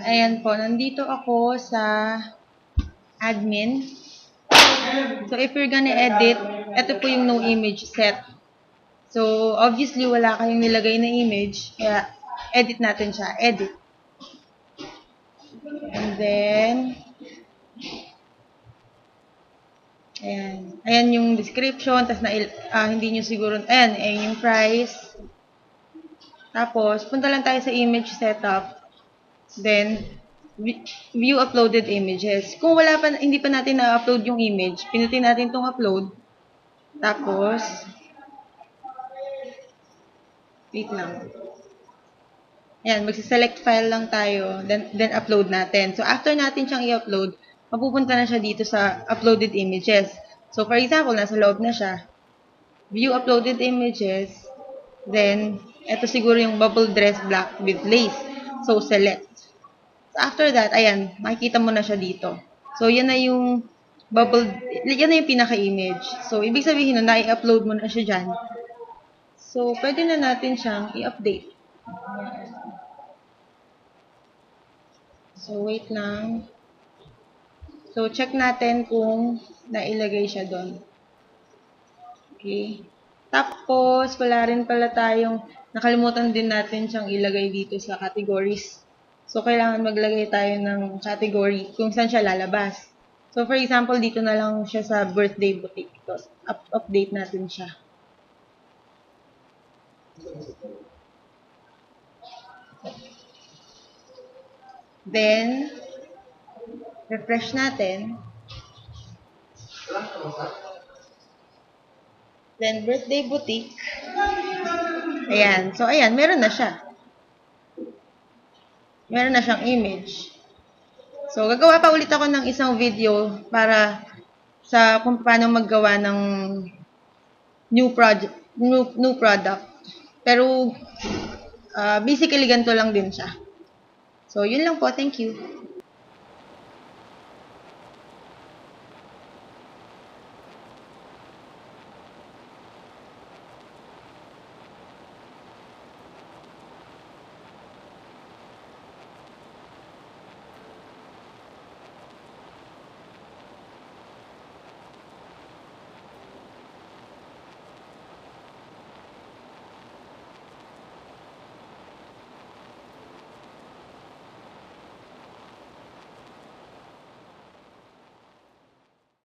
Ayan po, nandito ako sa admin. So, if you're gonna edit, ito po yung no image set. So, obviously, wala kayong nilagay na image, kaya edit natin siya. Edit. And then, ayan yung description, tas hindi nyo siguro, ayan yung price. Tapos, punta lang tayo sa image setup. Then, view uploaded images. Kung hindi pa natin na-upload yung image, pinutin natin itong upload. Tapos, wait lang. Ayan, magsiselect file lang tayo, then upload natin. So, after natin siyang i-upload, mapupunta na siya dito sa uploaded images. So, for example, nasa loob na siya. View uploaded images. Then, ito siguro yung bubble dress black with lace. So, select. So, after that, ayan, makikita mo na siya dito. So, yan na yung yan na yung pinaka-image. So, ibig sabihin nun, na-i-upload mo na siya dyan. So, pwede na natin siyang i-update. So, wait lang. So, check natin kung nailagay siya doon. Okay. Tapos, wala rin pala nakalimutan din natin siyang ilagay dito sa categories. So, kailangan maglagay tayo ng category kung saan siya lalabas. So, for example, dito na lang siya sa birthday boutique. So, update natin siya. Then, refresh natin. Then, birthday boutique. Ayan. So, ayan. Meron na siya. Meron na siyang image. So, gagawa pa ulit ako ng isang video para sa kung paano maggawa ng new product. Pero, basically, ganito lang din siya. So, yun lang po. Thank you.